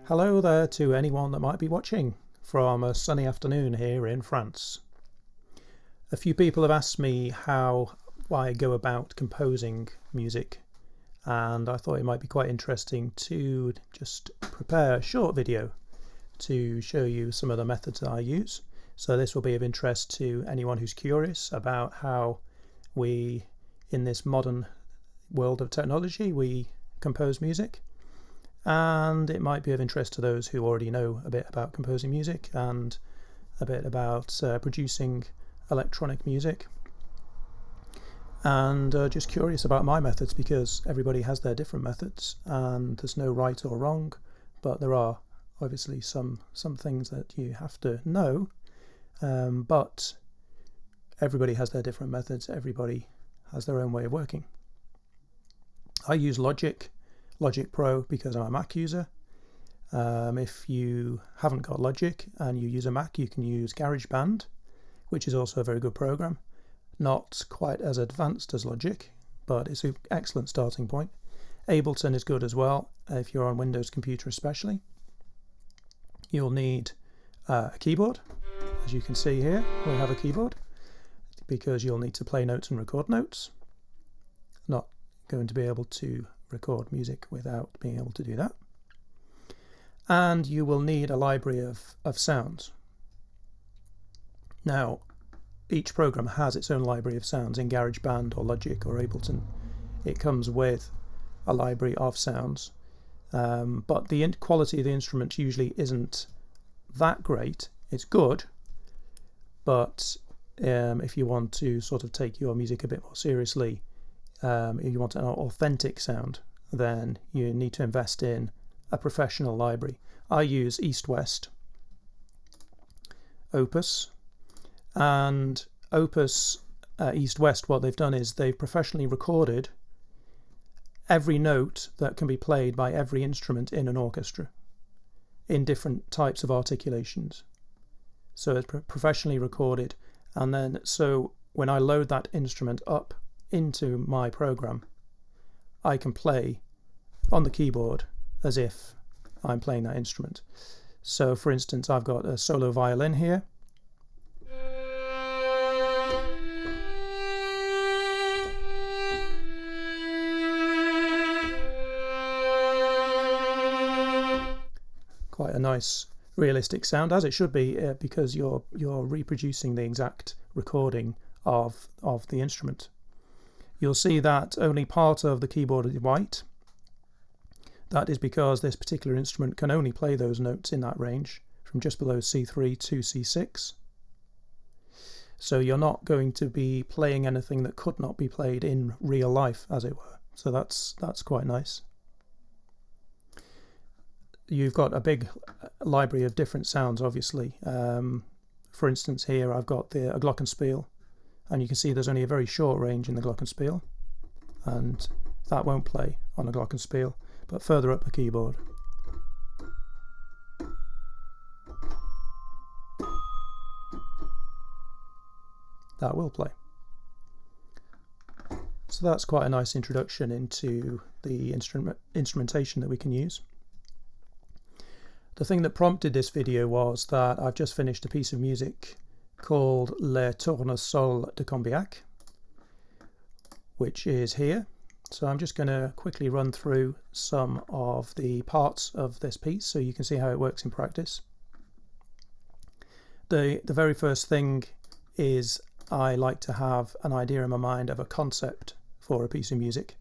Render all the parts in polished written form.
Hello there to anyone that might be watching from a sunny afternoon here in France. A few people have asked me how I go about composing music, and I thought it might be quite interesting to just prepare a short video to show you some of the methods that I use. So this will be of interest to anyone who's curious about how we, in this modern world of technology, we compose music. And it might be of interest to those who already know a bit about composing music and a bit about producing electronic music, and just curious about my methods, because everybody has their different methods and there's no right or wrong, but there are obviously some things that you have to know, but everybody has their different methods, everybody has their own way of working. I use Logic Pro because I'm a Mac user. If you haven't got Logic and you use a Mac, you can use GarageBand, which is also a very good program. Not quite as advanced as Logic, but it's an excellent starting point. Ableton is good as well, if you're on Windows computer especially. You'll need a keyboard. As you can see here, we have a keyboard, because you'll need to play notes and record notes. Not going to be able to record music without being able to do that. And you will need a library of sounds. Now, each program has its own library of sounds. In GarageBand or Logic or Ableton, it comes with a library of sounds, but the quality of the instruments usually isn't that great. It's good, but if you want to sort of take your music a bit more seriously, if you want an authentic sound, then you need to invest in a professional library. I use East West, Opus, and Opus, East West, what they've done is they've professionally recorded every note that can be played by every instrument in an orchestra in different types of articulations. So it's professionally recorded, and then so when I load that instrument up into my program, I can play on the keyboard as if I'm playing that instrument. So for instance, I've got a solo violin here, quite a nice realistic sound, as it should be, because you're reproducing the exact recording of the instrument. You'll see that only part of the keyboard is white. That is because this particular instrument can only play those notes in that range, from just below C3 to C6. So you're not going to be playing anything that could not be played in real life, as it were. So that's quite nice. You've got a big library of different sounds, obviously. For instance, here I've got a glockenspiel, and you can see there's only a very short range in the glockenspiel, and that won't play on a glockenspiel, but further up the keyboard. That will play. So that's quite a nice introduction into the instrumentation that we can use. The thing that prompted this video was that I've just finished a piece of music called Les Tournesols de Cambiac, which is here. So I'm just going to quickly run through some of the parts of this piece so you can see how it works in practice. The very first thing is I like to have an idea in my mind of a concept for a piece of music.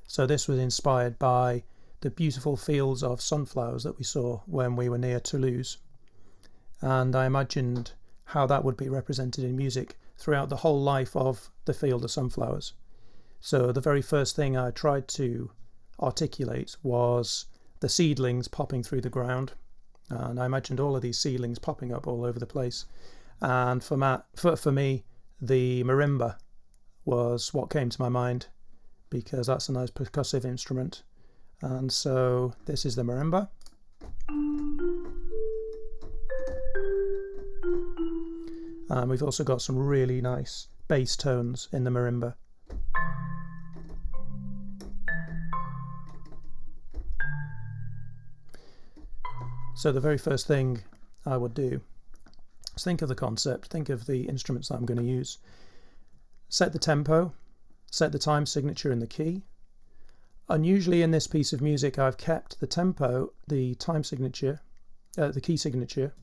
So this was inspired by the beautiful fields of sunflowers that we saw when we were near Toulouse, and I imagined how that would be represented in music throughout the whole life of the field of sunflowers. So the very first thing I tried to articulate was the seedlings popping through the ground, and I imagined all of these seedlings popping up all over the place. And for me, the marimba was what came to my mind, because that's a nice percussive instrument. And so this is the marimba. And we've also got some really nice bass tones in the marimba. So the very first thing I would do is think of the concept, think of the instruments that I'm going to use, set the tempo, set the time signature in the key. Unusually in this piece of music I've kept the tempo, the time signature, the key signature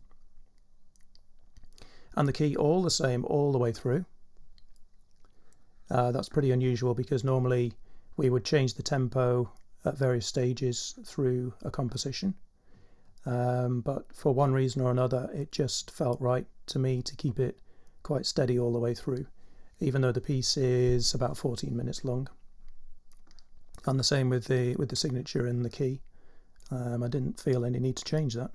and the key all the same all the way through. That's pretty unusual because normally we would change the tempo at various stages through a composition. But for one reason or another it just felt right to me to keep it quite steady all the way through, even though the piece is about 14 minutes long. And the same with the signature in the key. I didn't feel any need to change that.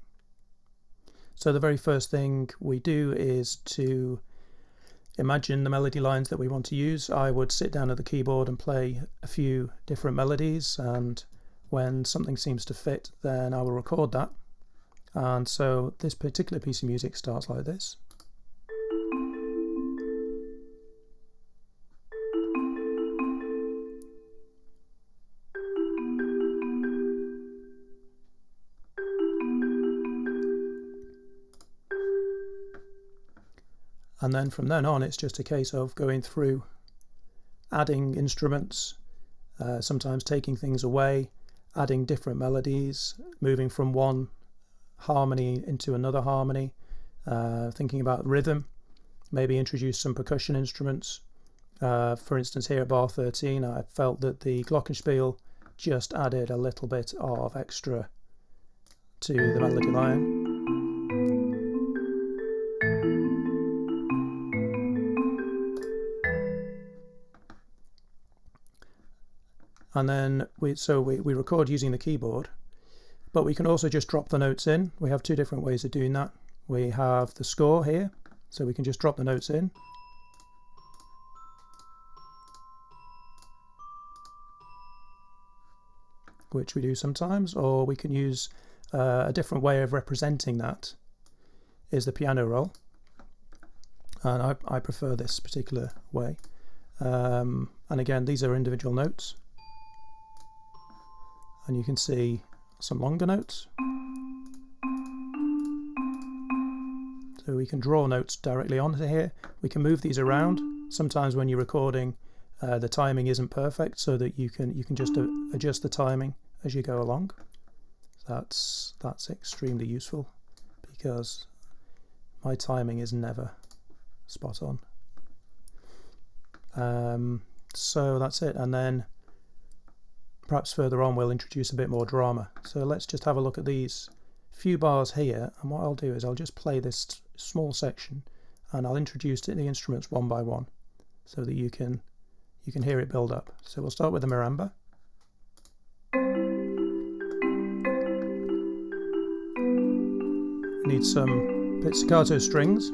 So the very first thing we do is to imagine the melody lines that we want to use. I would sit down at the keyboard and play a few different melodies, and when something seems to fit then I will record that. And so this particular piece of music starts like this. And then from then on it's just a case of going through, adding instruments, sometimes taking things away, adding different melodies, moving from one harmony into another harmony, thinking about rhythm, maybe introduce some percussion instruments. For instance, here at bar 13 I felt that the glockenspiel just added a little bit of extra to the melody line. And then we record using the keyboard, but we can also just drop the notes in. We have two different ways of doing that. We have the score here, so we can just drop the notes in. Which we do sometimes, or we can use a different way of representing that is the piano roll. And I prefer this particular way. And again, these are individual notes. And you can see some longer notes. So we can draw notes directly onto here. We can move these around. Sometimes when you're recording, the timing isn't perfect, so that you can just adjust the timing as you go along. That's extremely useful because my timing is never spot on. So that's it, and then perhaps further on we'll introduce a bit more drama. So let's just have a look at these few bars here, and what I'll do is I'll just play this small section and I'll introduce the instruments one by one so that you can hear it build up. So we'll start with the marimba. We need some pizzicato strings.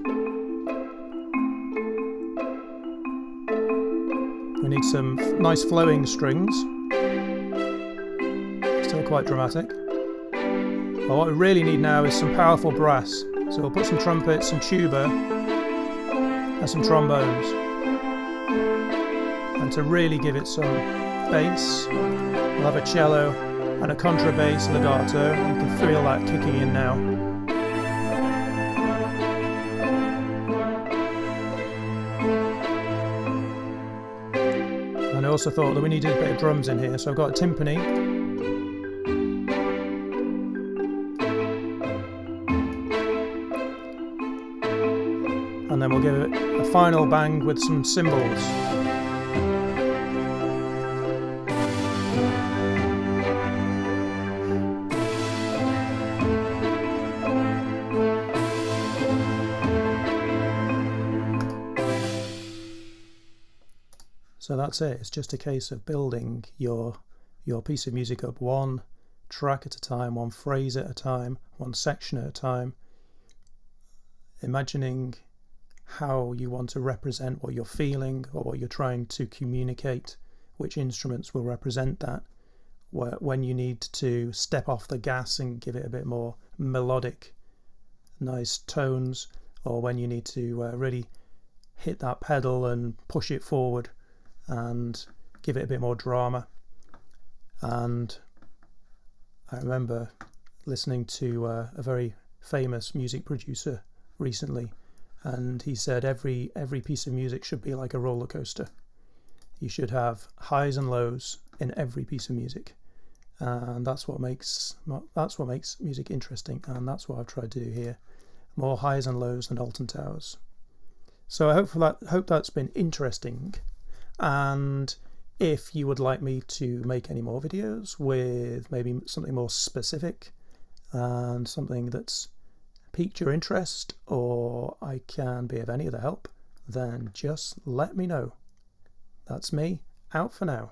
We need some nice flowing strings. Still quite dramatic. But what we really need now is some powerful brass. So we'll put some trumpets, some tuba, and some trombones. And to really give it some bass, we'll have a cello and a contrabass legato. You can feel that kicking in now. And I also thought that we needed a bit of drums in here, so I've got a timpani. And then we'll give it a final bang with some cymbals. So that's it. It's just a case of building your piece of music up one track at a time, one phrase at a time, one section at a time, imagining how you want to represent what you're feeling or what you're trying to communicate, which instruments will represent that, when you need to step off the gas and give it a bit more melodic, nice tones, or when you need to really hit that pedal and push it forward and give it a bit more drama. And I remember listening to a very famous music producer recently, and he said every piece of music should be like a roller coaster. You should have highs and lows in every piece of music, and that's what makes music interesting, and that's what I've tried to do here. More highs and lows than Alton Towers. So I hope that's been interesting, and if you would like me to make any more videos with maybe something more specific and something that's piqued your interest, or I can be of any other help, then just let me know. That's me, out for now.